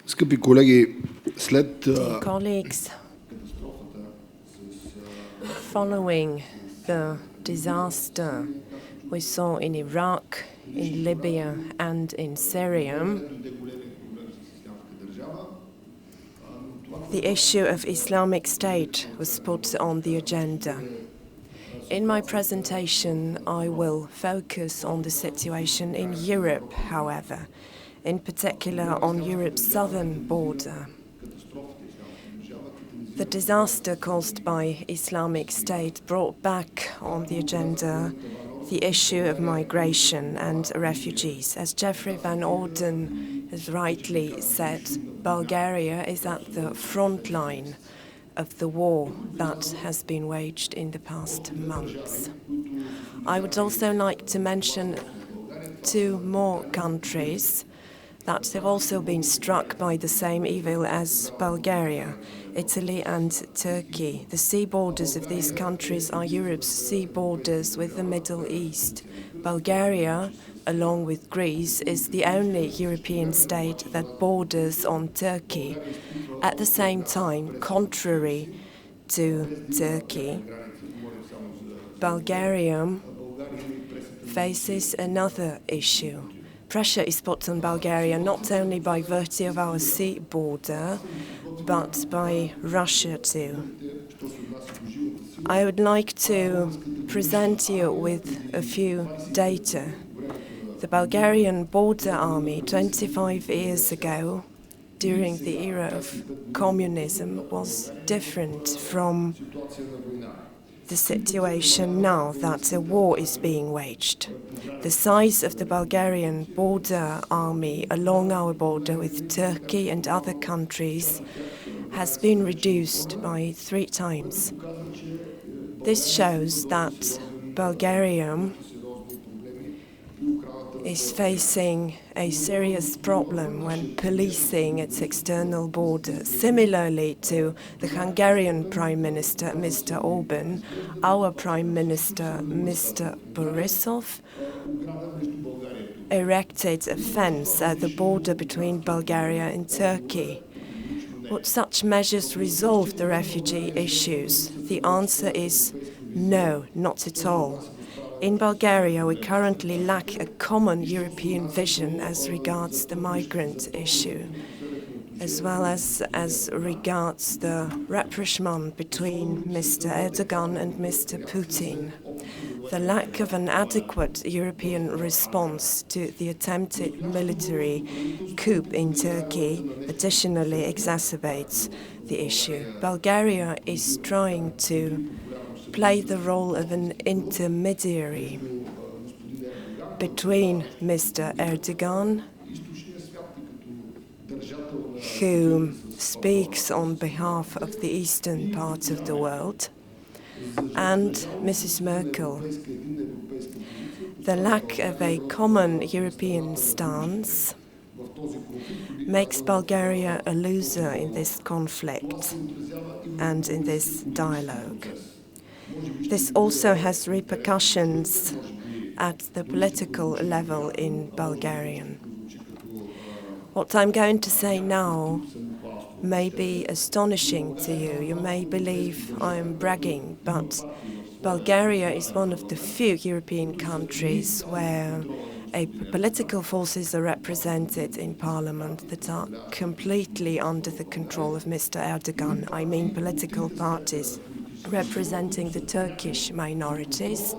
Скъпи колеги, след colleagues, following the disaster we saw in Iraq, in Libya and in Syria, the issue of Islamic State was put on the agenda. In my presentation, I will focus on the situation in Europe, however, in particular on Europe's southern border. The disaster caused by Islamic State brought back on the agenda the issue of migration and refugees. As Jeffrey Van Orden has rightly said, Bulgaria is at the front line of the war that has been waged in the past months. I would also like to mention two more countries that have also been struck by the same evil as Bulgaria, Italy and Turkey. The sea borders of these countries are Europe's sea borders with the Middle East. Bulgaria, along with Greece, is the only European state that borders on Turkey. At the same time, contrary to Turkey, Bulgaria faces another issue. Pressure is put on Bulgaria not only by virtue of our sea border, but by Russia too. I would like to present you with a few data. The Bulgarian border army 25 years ago, during the era of communism, was different from the situation now that a war is being waged. The size of the Bulgarian border army along our border with Turkey and other countries has been reduced by 3 times. This shows that Bulgaria is facing a serious problem when policing its external border. Similarly to the Hungarian Prime Minister, Mr. Orban, our Prime Minister, Mr. Borisov, erected a fence at the border between Bulgaria and Turkey. Would such measures resolve the refugee issues? The answer is no, not at all. In Bulgaria, we currently lack a common European vision as regards the migrant issue, as well as regards the rapprochement between Mr. Erdogan and Mr. Putin. The lack of an adequate European response to the attempted military coup in Turkey additionally exacerbates the issue. Bulgaria is trying to play the role of an intermediary between Mr. Erdogan, who speaks on behalf of the eastern part of the world, and Mrs. Merkel. The lack of a common European stance makes Bulgaria a loser in this conflict and in this dialogue. This also has repercussions at the political level in Bulgaria. What I'm going to say now may be astonishing to you. You may believe I am bragging, but Bulgaria is one of the few European countries where political forces are represented in parliament that are completely under the control of Mr. Erdogan. I mean political parties representing the Turkish minorities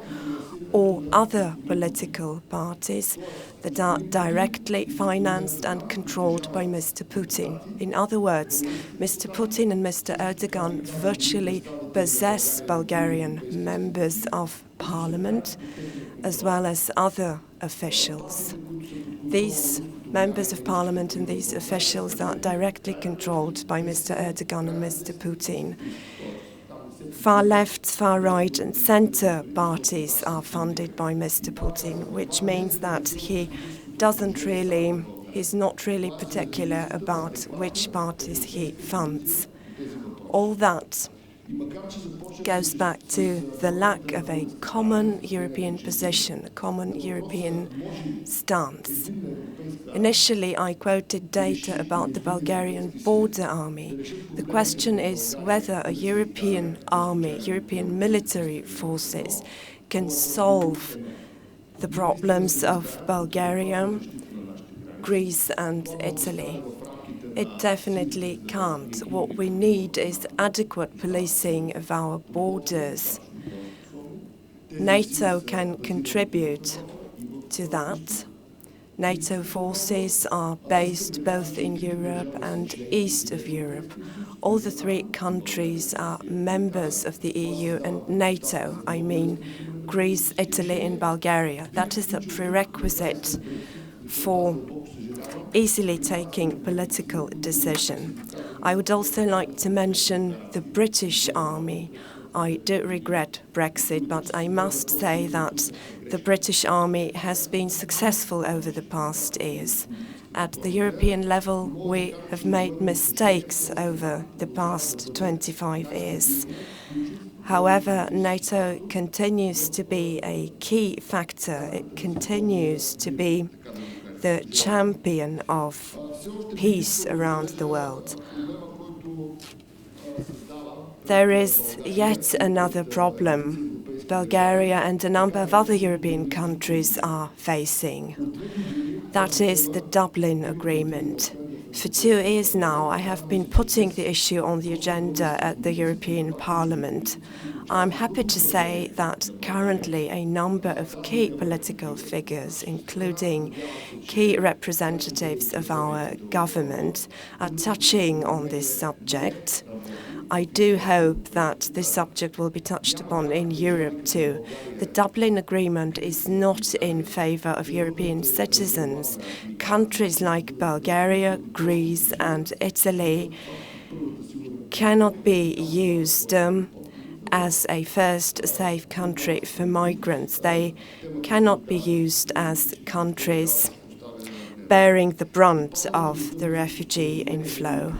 or other political parties that are directly financed and controlled by Mr. Putin. In other words, Mr. Putin and Mr. Erdogan virtually possess Bulgarian members of parliament as well as other officials. These members of parliament and these officials are directly controlled by Mr. Erdogan and Mr. Putin. Far left, far right and centre parties are funded by Mr. Putin, which means that he's not really particular about which parties he funds. All that goes back to the lack of a common European position, a common European stance. Initially, I quoted data about the Bulgarian border army. The question is whether a European army, European military forces, can solve the problems of Bulgaria, Greece and Italy. It definitely can't. What we need is adequate policing of our borders. NATO can contribute to that. NATO forces are based both in Europe and east of Europe. All the three countries are members of the EU and NATO, I mean Greece, Italy and Bulgaria. That is a prerequisite for easily taking political decision. I would also like to mention the British Army. I do regret Brexit, but I must say that the British Army has been successful over the past years. At the European level, we have made mistakes over the past 25 years. However, NATO continues to be a key factor. It continues to be the champion of peace around the world. There is yet another problem Bulgaria and a number of other European countries are facing. That is the Dublin Agreement. For 2 years now, I have been putting the issue on the agenda at the European Parliament. I'm happy to say that currently a number of key political figures, including key representatives of our government, are touching on this subject. I do hope that this subject will be touched upon in Europe too. The Dublin Agreement is not in favour of European citizens. Countries like Bulgaria, Greece and Italy cannot be used as a first safe country for migrants. They cannot be used as countries bearing the brunt of the refugee inflow.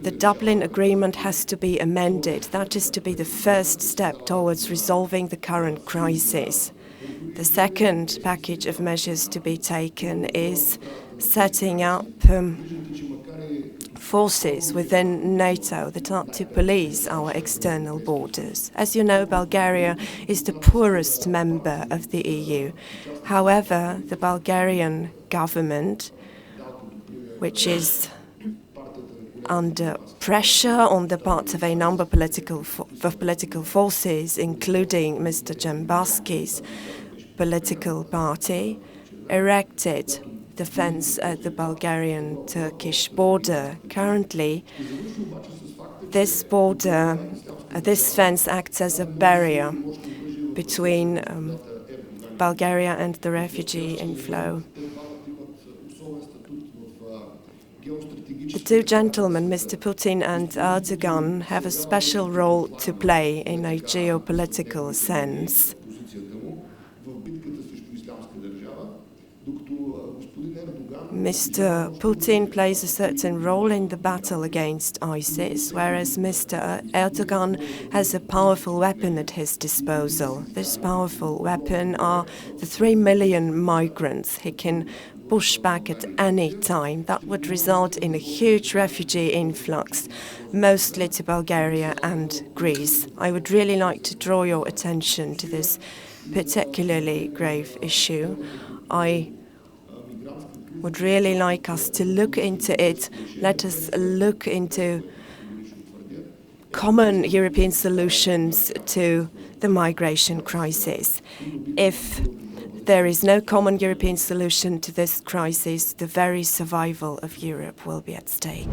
The Dublin Agreement has to be amended. That is to be the first step towards resolving the current crisis. The second package of measures to be taken is setting up forces within NATO that are to police our external borders. As you know, Bulgaria is the poorest member of the EU. However, the Bulgarian government, which is under pressure on the part of a number of political forces, including Mr. Dzhambazki's political party, erected the fence at the Bulgarian-Turkish border. Currently, this fence acts as a barrier between Bulgaria and the refugee inflow. The two gentlemen, Mr. Putin and Erdogan, have a special role to play in a geopolitical sense. Mr. Putin plays a certain role in the battle against ISIS, whereas Mr. Erdogan has a powerful weapon at his disposal. This powerful weapon are the 3 million migrants he can push back at any time. That would result in a huge refugee influx, mostly to Bulgaria and Greece. I would really like to draw your attention to this particularly grave issue. I would really like us to look into it. Let us look into common European solutions to the migration crisis. If there is no common European solution to this crisis, the very survival of Europe will be at stake.